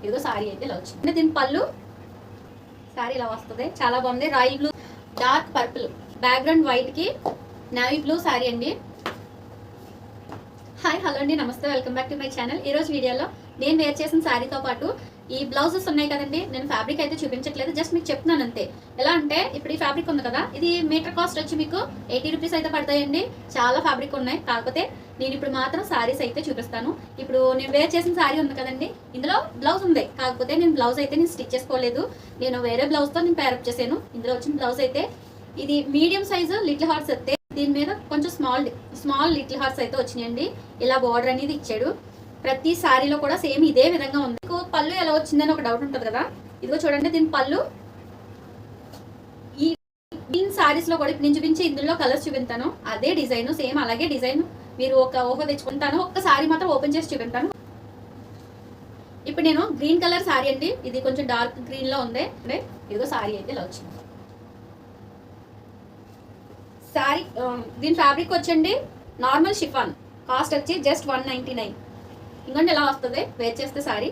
ఇదిగో సారీ అయితే ఇలా వచ్చింది. దీని పళ్ళు సారీ ఇలా వస్తుంది, చాలా బాగుంది. Royal blue dark purple background white కి నావీ బ్లూ సారీ అండి. హాయ్ హలో అండి, నమస్తే, welcome back to my channel. ఈ రోజు వీడియోలో నేను వేర్ చేసిన శారీతో పాటు ఈ బ్లౌజెస్ ఉన్నాయి కదండి, నేను ఫ్యాబ్రిక్ అయితే చూపించట్లేదు, జస్ట్ మీకు చెప్తున్నాను అంతే. ఎలా అంటే ఇప్పుడు ఈ ఫ్యాబ్రిక్ ఉంది కదా, ఇది మీటర్ కాస్ట్ వచ్చి మీకు 80 రూపీస్ అయితే పడతాయండి. చాలా ఫ్యాబ్రిక్ ఉన్నాయి, కాకపోతే నేను ఇప్పుడు మాత్రం శారీస్ అయితే చూపిస్తాను. ఇప్పుడు నేను వేర్ చేసిన శారీ ఉంది కదండి, ఇందులో బ్లౌజ్ ఉంది, కాకపోతే నేను బ్లౌజ్ అయితే నేను స్టిచ్ చేసుకోలేదు, నేను వేరే బ్లౌజ్తో నేను పేరప్ చేశాను. ఇందులో వచ్చిన బ్లౌజ్ అయితే ఇది మీడియం సైజు లిటిల్ హార్ట్స్ అయితే, దీని మీద కొంచెం స్మాల్ లిటిల్ హార్ట్స్ అయితే వచ్చినాయండి. ఇలా బార్డర్ అనేది ఇచ్చాడు. ప్రతి శారీలో కూడా సేమ్ ఇదే విధంగా ఉంది. మీకు పళ్ళు ఎలా వచ్చిందని ఒక డౌట్ ఉంటుంది కదా, ఇదిగో చూడండి దీని పళ్ళు. ఈ శారీస్ లో కూడా ఇప్పుడు చూపించి ఇందులో కలర్స్ చూపిస్తాను, అదే డిజైన్ సేమ్ అలాగే డిజైన్ మీరు ఒక ఊహ తెచ్చుకుంటాను. ఒక్క శారీ మాత్రం ఓపెన్ చేసి చూపిస్తాను. ఇప్పుడు నేను గ్రీన్ కలర్ శారీ అండి, ఇది కొంచెం డార్క్ గ్రీన్ లో ఉంది. ఇదిగో శారీ అయితే ఇలా వచ్చింది. శారీ దీని ఫ్యాబ్రిక్ వచ్చండి నార్మల్ షిఫాన్, కాస్ట్ వచ్చి జస్ట్ 199. ఇంకొంటే ఎలా వస్తుంది వేర్ చేస్తే శారీ.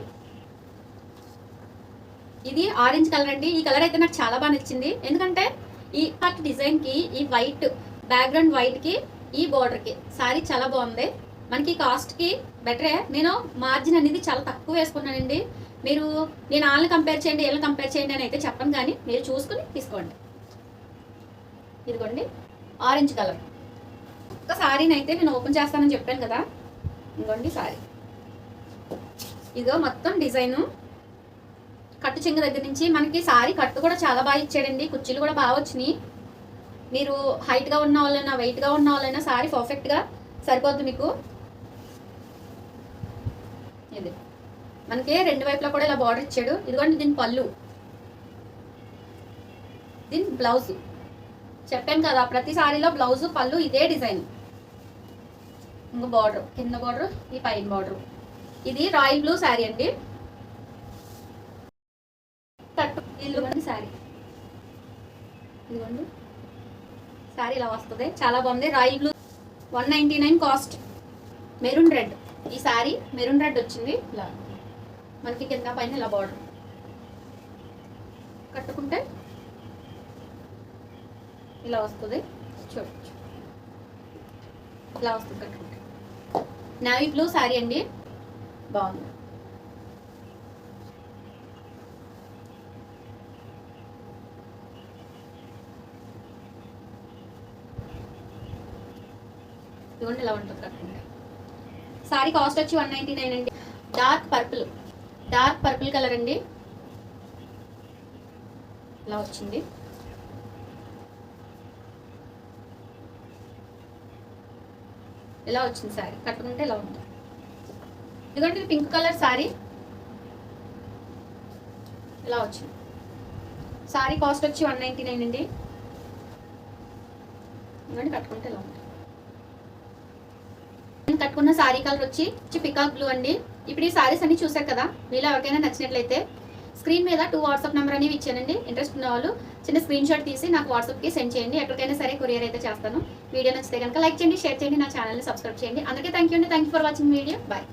ఇది ఆరెంజ్ కలర్ అండి, ఈ కలర్ అయితే నాకు చాలా బాగా నచ్చింది. ఎందుకంటే ఈ కట్ డిజైన్ కి ఈ వైట్ బ్యాక్గ్రౌండ్ వైట్ కి ఈ బోర్డర్ కి శారీ చాలా బాగుంది. మనకి కాస్ట్ కి బెటరే. నేను మార్జిన్ అనేది చాలా తక్కువ వేసుకున్నానండి. నేను వాళ్ళని కంపేర్ చేయండి వీళ్ళని కంపేర్ చేయండి అని అయితే చెప్పను, కానీ మీరు చూసుకుని తీసుకోండి. ఇదిగోండి ఆరెంజ్ కలర్. ఒక శారీని అయితే నేను ఓపెన్ చేస్తానని చెప్పాను కదా, ఇదిగోండి శారీ. ఇదిగో మొత్తం డిజైను కట్టు చెంగు దగ్గర నుంచి మనకి శారీ కట్టు కూడా చాలా బాగా ఇచ్చాడండి. కుర్చీలు కూడా బాగా వచ్చినాయి. మీరు హైట్గా ఉన్న వాళ్ళైనా వెయిట్గా ఉన్న వాళ్ళైనా శారీ పర్ఫెక్ట్గా సరిపోద్ది మీకు. ఇది మనకి రెండు వైపులా కూడా ఇలా బార్డర్ ఇచ్చాడు. ఇదిగోండి దీని పళ్ళు, దీని బ్లౌజ్. చెప్పాను కదా ప్రతి శారీలో బ్లౌజ్ పళ్ళు ఇదే డిజైన్. ఇంకో బార్డర్, కింద బార్డర్, ఈ పైన బార్డర్. ఇది రాయల్ బ్లూ శారీ అండి. ఇదిగోండి శారీ, ఇదిగోండి శారీ ఇలా వస్తుంది, చాలా బాగుంది. Royal blue 199 cost. Maroon red, ఈ శారీ మెరూన్ రెడ్ వచ్చింది. ఇలా మనకి కింద పైన ఇలా బార్డర్ కట్టుకుంటే ఇలా వస్తుంది. చూడచ్చు ఇలా వస్తుంది కట్టుకుంటే. నావీ బ్లూ శారీ అండి, బాగుంది. ఇదిగోండి ఇలా ఉంటుంది కట్టుకుంటే. శారీ కాస్ట్ వచ్చి 199 అండి. డార్క్ పర్పుల్ కలర్ అండి, ఇలా వచ్చింది. ఇలా వచ్చింది శారీ కట్టుకుంటే ఇలా ఉంది. ఎందుకంటే ఇది పింక్ కలర్ శారీ, ఇలా వచ్చింది. శారీ కాస్ట్ వచ్చి 199 అండి. ఎందుకంటే కట్టుకుంటే ఇలా ఉంది. నేను కట్టుకున్న శారీ కలర్ వచ్చి పికాక్ బ్లూ అండి. ఇప్పుడు ఈ శారీస్ అన్ని చూసారు కదా, మీలో ఎవరికైనా నచ్చినట్లయితే స్క్రీన్ మీద 2 వాట్సాప్ నెంబర్ అనేవి ఇచ్చానండి. ఇంట్రెస్ట్ ఉన్న వాళ్ళు చిన్న స్క్రీన్ షాట్ తీసి నాకు వాట్సాప్కి సెండ్ చేయండి. ఎక్కడికైనా సరే కొరియర్ అయితే చేస్తాను. వీడియో నచ్చితే కనుక లైక్ చేయండి, షేర్ చేయండి, నా ఛానల్ని సబ్స్క్రైబ్ చేయండి. అందరికీ థ్యాంక్ యూ అండి. Thank you for watching video. Bye.